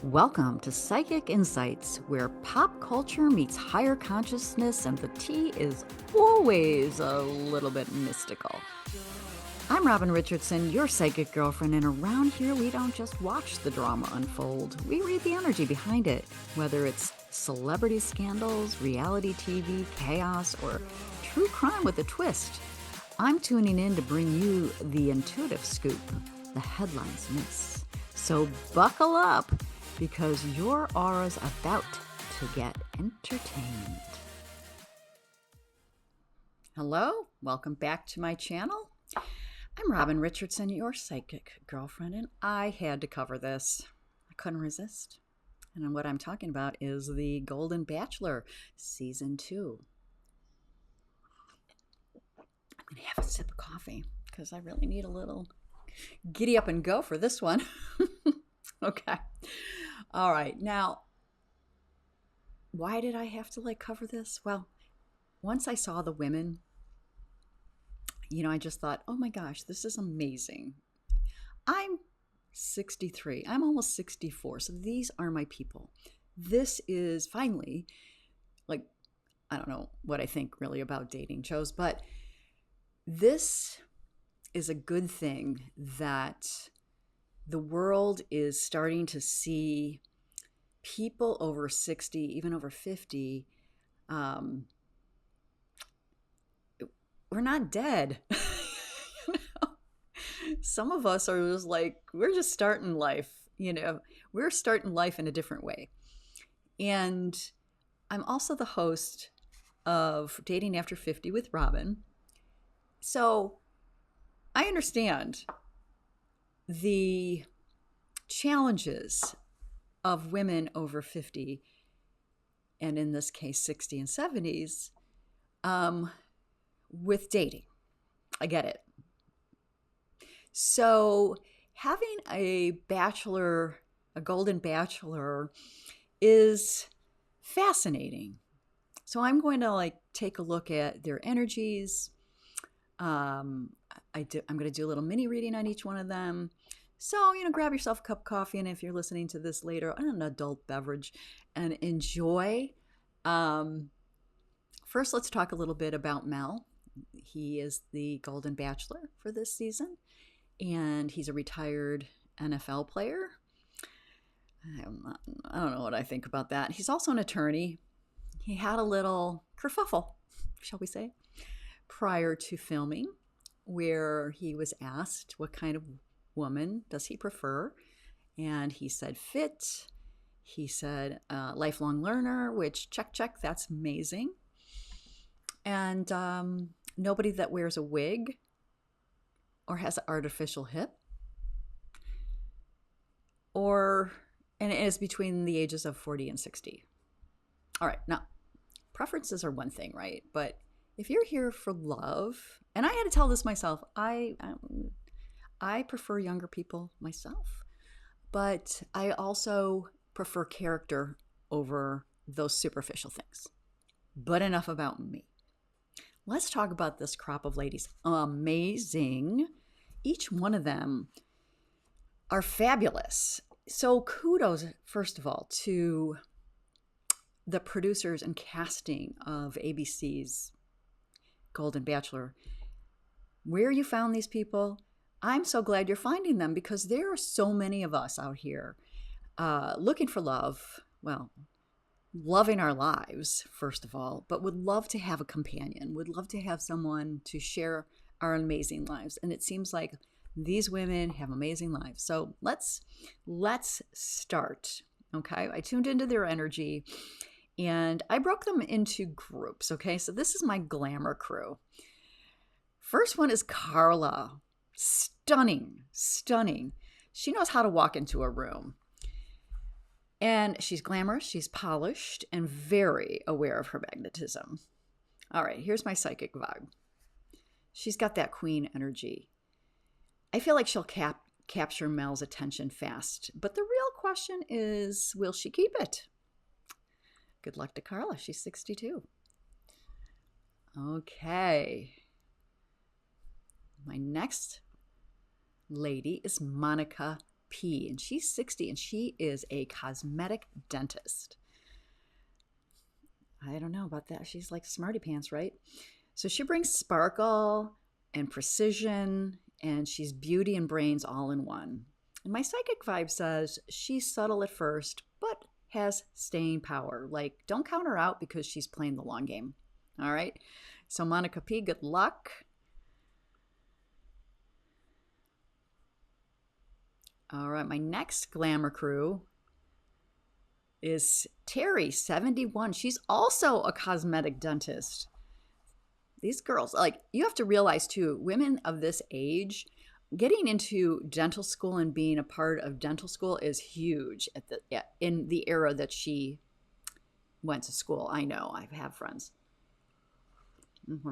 Welcome to Psychic Insights, where pop culture meets higher consciousness and the tea is always a little bit mystical. I'm Robin Richardson, your psychic girlfriend, and around here we don't just watch the drama unfold, we read the energy behind it, whether it's celebrity scandals, reality TV, chaos, or true crime with a twist. I'm tuning in to bring you the intuitive scoop the headlines miss. So buckle up, because your aura's about to get entertained. Hello, welcome back to my channel. I'm Robin Richardson, your psychic girlfriend, and I had to cover this. I couldn't resist. And what I'm talking about is the Golden Bachelor Season 2. I'm going to have a sip of coffee because I really need a little giddy up and go for this one. Okay. All right. Now, why did I have to cover this? Well, once I saw the women, I just thought, oh my gosh, this is amazing. I'm 63. I'm almost 64. So these are my people. This is finally, I don't know what I think really about dating shows, but this is a good thing that the world is starting to see people over 60, even over 50. We're not dead. Some of us are just we're just starting life, we're starting life in a different way. And I'm also the host of Dating After 50 with Robin. So I understand the challenges of women over 50, and in this case 60 and 70s, with dating. I get it. So having a Golden Bachelor is fascinating. So I'm going to take a look at their energies. I'm going to do a little mini reading on each one of them. So, grab yourself a cup of coffee, and if you're listening to this later, an adult beverage, and enjoy. First, let's talk a little bit about Mel. He is the Golden Bachelor for this season, and he's a retired NFL player. I don't know what I think about that. He's also an attorney. He had a little kerfuffle, shall we say, prior to filming, where he was asked what kind of woman does he prefer, and he said fit. He said lifelong learner, which check, that's amazing. And nobody that wears a wig or has an artificial hip, and it is between the ages of 40 and 60. All right, now preferences are one thing, right? But if you're here for love, and I had to tell this myself, I prefer younger people myself, but I also prefer character over those superficial things. But enough about me. Let's talk about this crop of ladies. Amazing. Each one of them are fabulous. So kudos, first of all, to the producers and casting of ABC's Golden Bachelor. Where you found these people, I'm so glad you're finding them, because there are so many of us out here looking for love. Well, loving our lives, first of all, but would love to have a companion, would love to have someone to share our amazing lives. And it seems like these women have amazing lives. So let's start. Okay. I tuned into their energy and I broke them into groups. Okay. So this is my glamour crew. First one is Carla. Stunning. She knows how to walk into a room. And she's glamorous, she's polished, and very aware of her magnetism. All right, here's my psychic vibe. She's got that queen energy. I feel like she'll capture Mel's attention fast. But the real question is, will she keep it? Good luck to Carla. She's 62. Okay. My next lady is Monica P, and she's 60, and she is a cosmetic dentist. I don't know about that. She's like smarty pants, right? So she brings sparkle and precision, and she's beauty and brains all in one. And my psychic vibe says she's subtle at first, but has staying power. Like, don't count her out because she's playing the long game. All right? So Monica P, good luck. All right, my next glamour crew is Terry, 71. She's also a cosmetic dentist. These girls, like, you have to realize too, women of this age, getting into dental school and being a part of dental school is huge in the era that she went to school. I know, I have friends. Mm-hmm.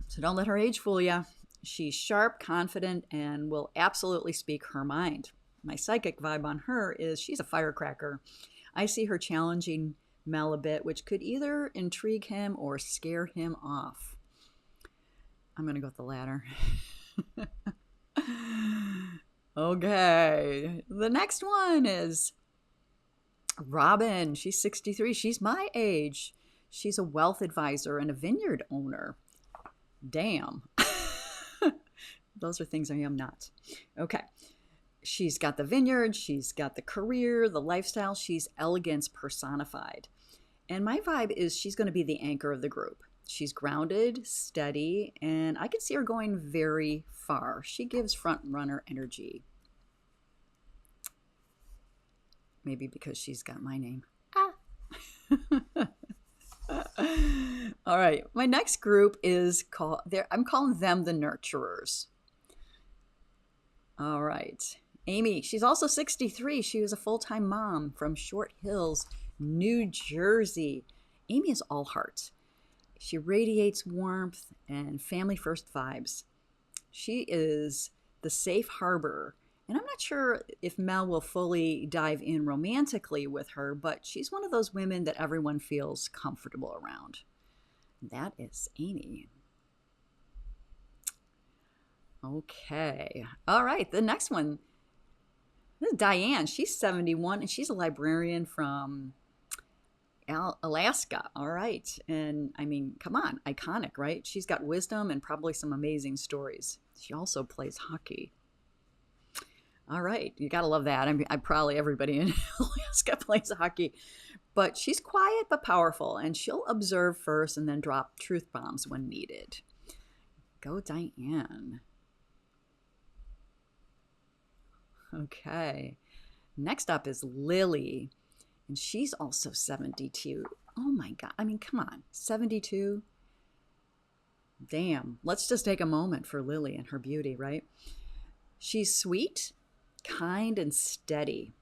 So don't let her age fool you. She's sharp, confident, and will absolutely speak her mind. My psychic vibe on her is she's a firecracker. I see her challenging Mel a bit, which could either intrigue him or scare him off. I'm going to go with the latter. Okay. The next one is Robin. She's 63. She's my age. She's a wealth advisor and a vineyard owner. Damn. Those are things I am not. Okay. She's got the vineyard. She's got the career, the lifestyle. She's elegance personified. And my vibe is she's going to be the anchor of the group. She's grounded, steady, and I can see her going very far. She gives front runner energy. Maybe because she's got my name. All right. My next group is I'm calling them the nurturers. All right. Amy, she's also 63. She was a full-time mom from Short Hills, New Jersey. Amy is all heart. She radiates warmth and family-first vibes. She is the safe harbor. And I'm not sure if Mel will fully dive in romantically with her, but she's one of those women that everyone feels comfortable around. That is Amy. Okay. All right. The next one. This is Diane. She's 71 and she's a librarian from Alaska. All right. And I mean, come on. Iconic, right? She's got wisdom and probably some amazing stories. She also plays hockey. All right. You got to love that. I probably everybody in Alaska plays hockey. But she's quiet but powerful, and she'll observe first and then drop truth bombs when needed. Go, Diane. Okay. Next up is Lily, and she's also 72. Oh my God. I mean, come on. 72? Damn. Let's just take a moment for Lily and her beauty, right? She's sweet, kind, and steady.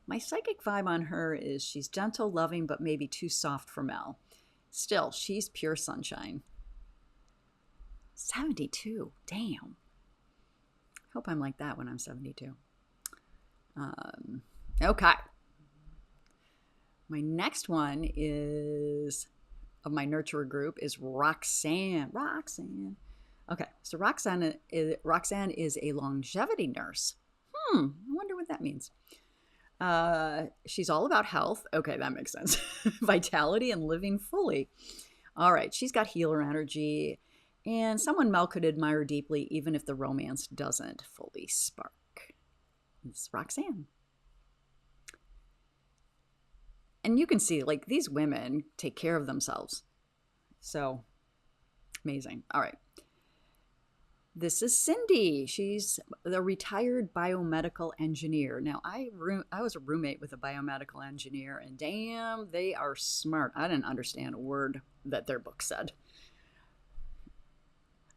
My psychic vibe on her is she's gentle, loving, but maybe too soft for Mel. Still, she's pure sunshine. 72. Damn. Hope I'm like that when I'm 72. Okay. My next one is of my nurturer group is Roxanne. Okay, so Roxanne is a longevity nurse. I wonder what that means. She's all about health. Okay, that makes sense. Vitality and living fully. All right, she's got healer energy and someone Mel could admire deeply even if the romance doesn't fully spark. It's Roxanne. And you can see, like, these women take care of themselves. So, amazing. All right. This is Cindy. She's the retired biomedical engineer. Now, I was a roommate with a biomedical engineer, and damn, they are smart. I didn't understand a word that their book said.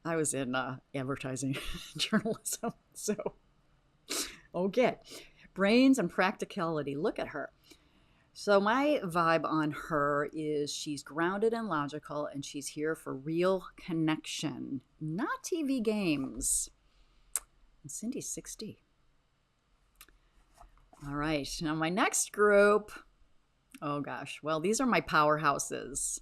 I was in advertising journalism, so okay. Brains and practicality. Look at her. So my vibe on her is she's grounded and logical, and she's here for real connection, not TV games. And Cindy's 60. All right. Now my next group, oh gosh. Well, these are my powerhouses.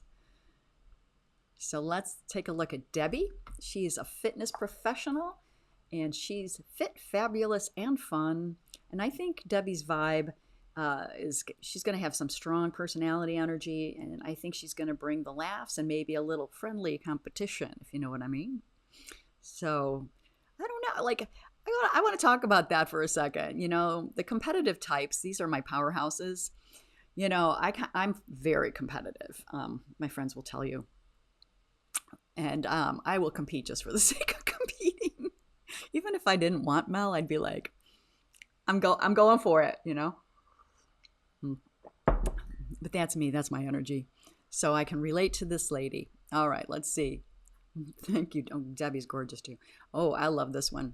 So let's take a look at Debbie. She's a fitness professional, And she's fit, fabulous, and fun. And I think Debbie's vibe is she's going to have some strong personality energy, and I think she's going to bring the laughs and maybe a little friendly competition, if you know what I mean. So I don't know, like I want to talk about that for a second. The competitive types, these are my powerhouses. I'm very competitive. My friends will tell you, and I will compete just for the sake of competing. Even if I didn't want Mel, I'd be like, I'm going for it. But that's me. That's my energy. So I can relate to this lady. All right, let's see. Thank you. Oh, Debbie's gorgeous too. Oh, I love this one.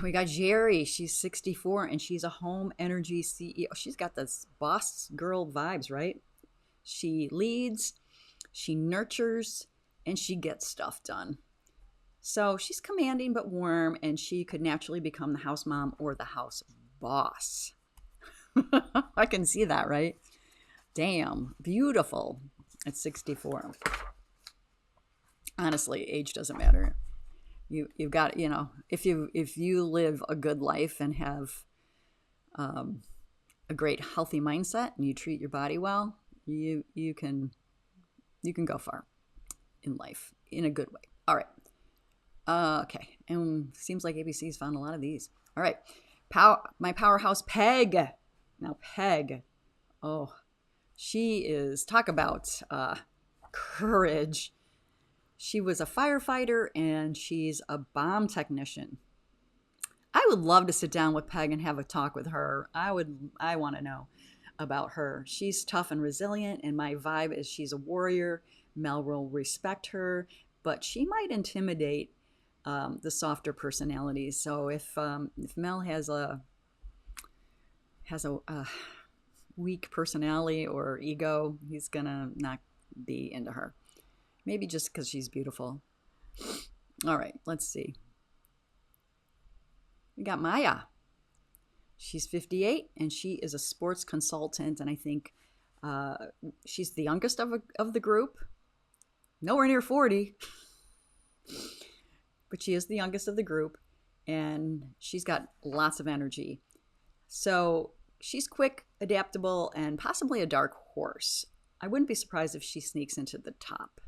We got Jerry. She's 64 and she's a home energy CEO. She's got this boss girl vibes, right? She leads, she nurtures, and she gets stuff done. So she's commanding but warm, and she could naturally become the house mom or the house boss. I can see that, right? Damn, beautiful at 64. Honestly, age doesn't matter. You've got, if you live a good life and have a great healthy mindset and you treat your body well, you can go far in life in a good way. All right. Okay. And seems like ABC's found a lot of these. All right. My powerhouse, Peg. Now, Peg. Oh, she is, talk about courage. She was a firefighter and she's a bomb technician. I would love to sit down with Peg and have a talk with her. I want to know about her. She's tough and resilient, and my vibe is she's a warrior. Mel will respect her, but she might intimidate the softer personalities. So if Mel has a weak personality or ego, he's gonna not be into her. Maybe just because she's beautiful. All right, let's see. We got Maya. She's 58 and she is a sports consultant, and I think she's the youngest of the group. Nowhere near 40. But she is the youngest of the group, and she's got lots of energy. So she's quick, adaptable, and possibly a dark horse. I wouldn't be surprised if she sneaks into the top.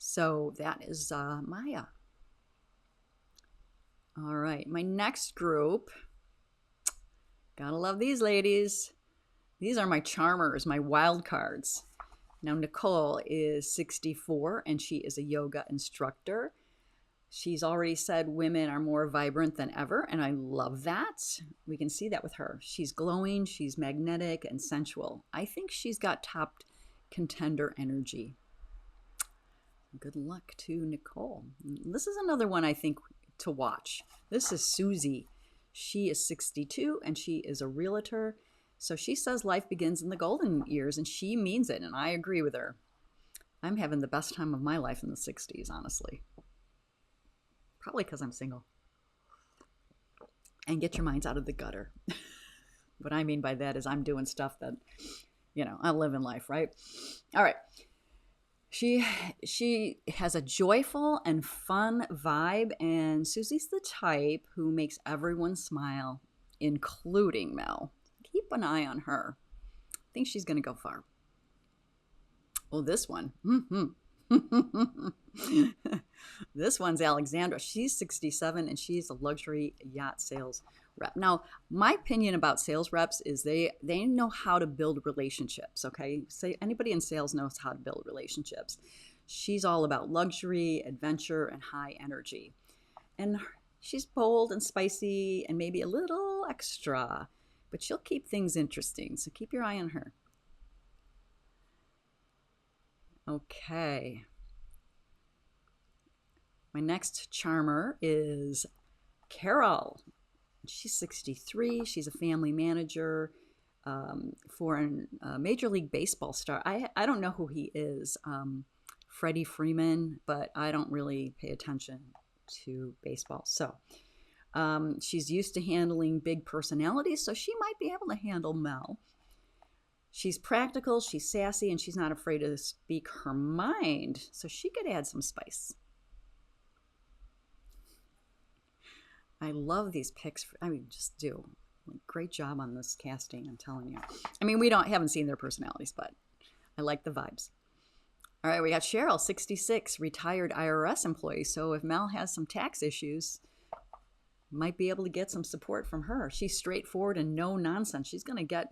So that is Maya. All right, my next group. Gotta love these ladies. These are my charmers, my wild cards. Now, Nicole is 64, and she is a yoga instructor. She's already said women are more vibrant than ever, and I love that. We can see that with her. She's glowing, she's magnetic and sensual. I think she's got top contender energy. Good luck to Nicole. This is another one I think to watch. This is Susie. She is 62 and she is a realtor. So she says life begins in the golden years, and she means it, and I agree with her. I'm having the best time of my life in the 60s, honestly. Probably because I'm single. And get your minds out of the gutter. What I mean by that is I'm doing stuff that, I live in life, right? All right. She has a joyful and fun vibe, and Susie's the type who makes everyone smile, including Mel. Keep an eye on her. I think she's going to go far. Oh, this one. This one's Alexandra. She's 67 and she's a luxury yacht sales rep. Now, my opinion about sales reps is they know how to build relationships, okay? Say anybody in sales knows how to build relationships. She's all about luxury, adventure, and high energy. And she's bold and spicy and maybe a little extra, but she'll keep things interesting. So keep your eye on her. Okay. My next charmer is Carol. She's 63. She's a family manager for a Major League Baseball star. I don't know who he is, Freddie Freeman, but I don't really pay attention to baseball. So she's used to handling big personalities, so she might be able to handle Mel. She's practical, she's sassy, and she's not afraid to speak her mind, so she could add some spice. I love these pics. Just do. Great job on this casting, I'm telling you. I mean, we haven't seen their personalities, but I like the vibes. All right, we got Cheryl, 66, retired IRS employee. So if Mel has some tax issues, might be able to get some support from her. She's straightforward and no nonsense. She's going to get,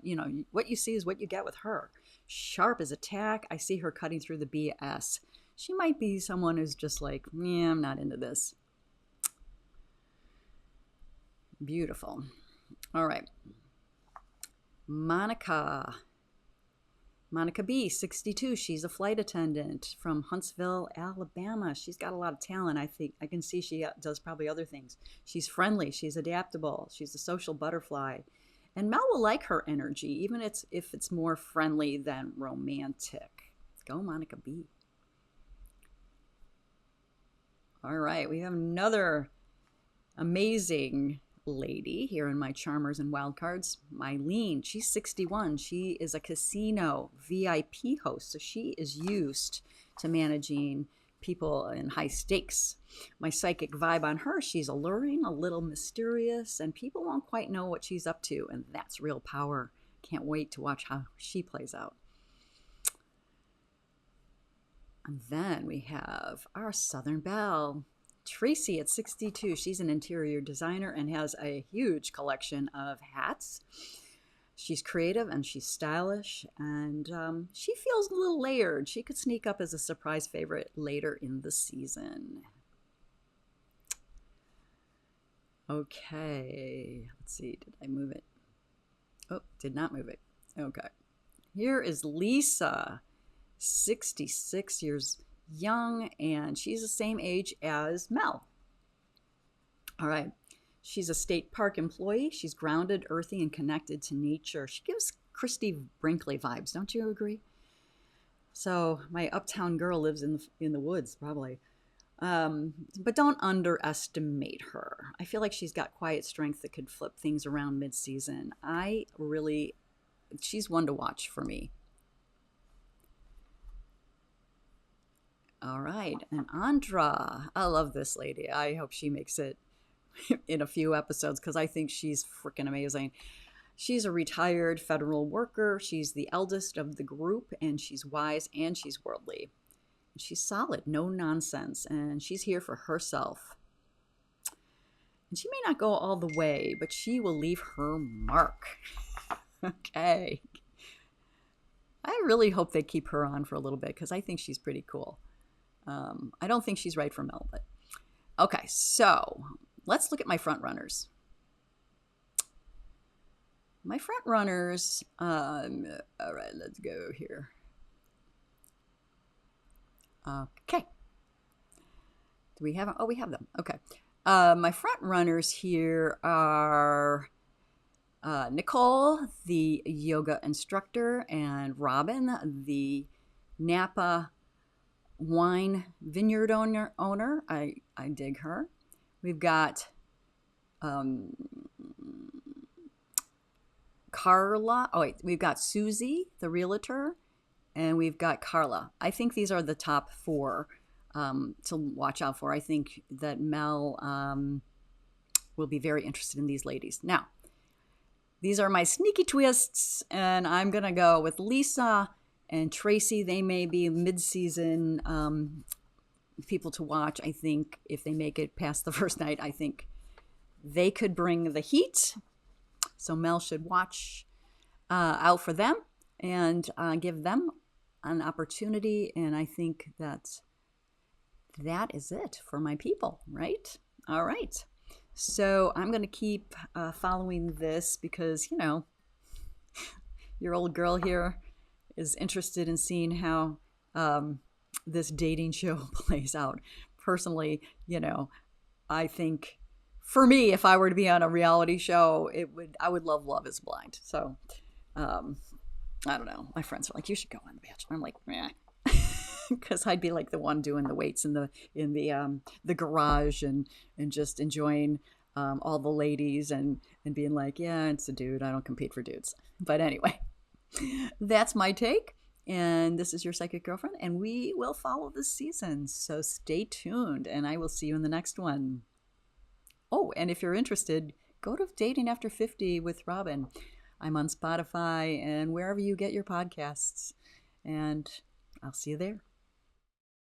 what you see is what you get with her. Sharp as a tack. I see her cutting through the BS. She might be someone who's just like, yeah, I'm not into this. Beautiful. All right. Monica B, 62. She's a flight attendant from Huntsville, Alabama. She's got a lot of talent. I think I can see she does probably other things. She's friendly. She's adaptable. She's a social butterfly. And Mel will like her energy, even if it's more friendly than romantic. Go, Monica B. All right. We have another amazing lady here in my Charmers and Wildcards. Mylene, she's 61. She is a casino VIP host, so she is used to managing people in high stakes. My psychic vibe on her, she's alluring, a little mysterious, and people won't quite know what she's up to, and that's real power. Can't wait to watch how she plays out. And then we have our Southern Belle, Tracy at 62. She's an interior designer and has a huge collection of hats. She's creative and she's stylish, and she feels a little layered. She could sneak up as a surprise favorite later in the season. Okay, let's see. Did I move it? Oh, did not move it. Okay. Here is Lisa, 66 years young, and she's the same age as Mel. All right. She's a state park employee. She's grounded, earthy, and connected to nature. She gives Christy Brinkley vibes. Don't you agree? So my uptown girl lives in the woods, probably. But don't underestimate her. I feel like she's got quiet strength that could flip things around mid-season. She's one to watch for me. All right, and Andra. I love this lady. I hope she makes it in a few episodes because I think she's freaking amazing. She's a retired federal worker. She's the eldest of the group, and she's wise and she's worldly. She's solid, no nonsense, and she's here for herself. And she may not go all the way, but she will leave her mark. Okay. I really hope they keep her on for a little bit because I think she's pretty cool. I don't think she's right for Mel, but okay. So let's look at my front runners. My front runners. All right, let's go here. Okay. Do we have them? Oh, we have them. Okay. My front runners here are Nicole, the yoga instructor, and Robin, the Napa wine vineyard owner. I dig her. We've got Carla. Oh, wait. We've got Susie, the realtor, and we've got Carla. I think these are the top four to watch out for. I think that Mel will be very interested in these ladies. Now, these are my sneaky twists, and I'm going to go with Lisa and Tracy. They may be mid-season people to watch. I think if they make it past the first night, I think they could bring the heat. So Mel should watch out for them and give them an opportunity. And I think that is it for my people, right? All right. So I'm going to keep following this because, your old girl here is interested in seeing how this dating show plays out. Personally, I think for me, if I were to be on a reality show, I would love Love is Blind. So I don't know. My friends are like, you should go on The Bachelor. I'm like, meh. Because I'd be like the one doing the weights in the garage and just enjoying all the ladies and being like, yeah, it's a dude. I don't compete for dudes. But anyway, that's my take. And this is your psychic girlfriend. And we will follow this season. So stay tuned. And I will see you in the next one. Oh, and if you're interested, go to Dating After 50 with Robin. I'm on Spotify and wherever you get your podcasts. And I'll see you there.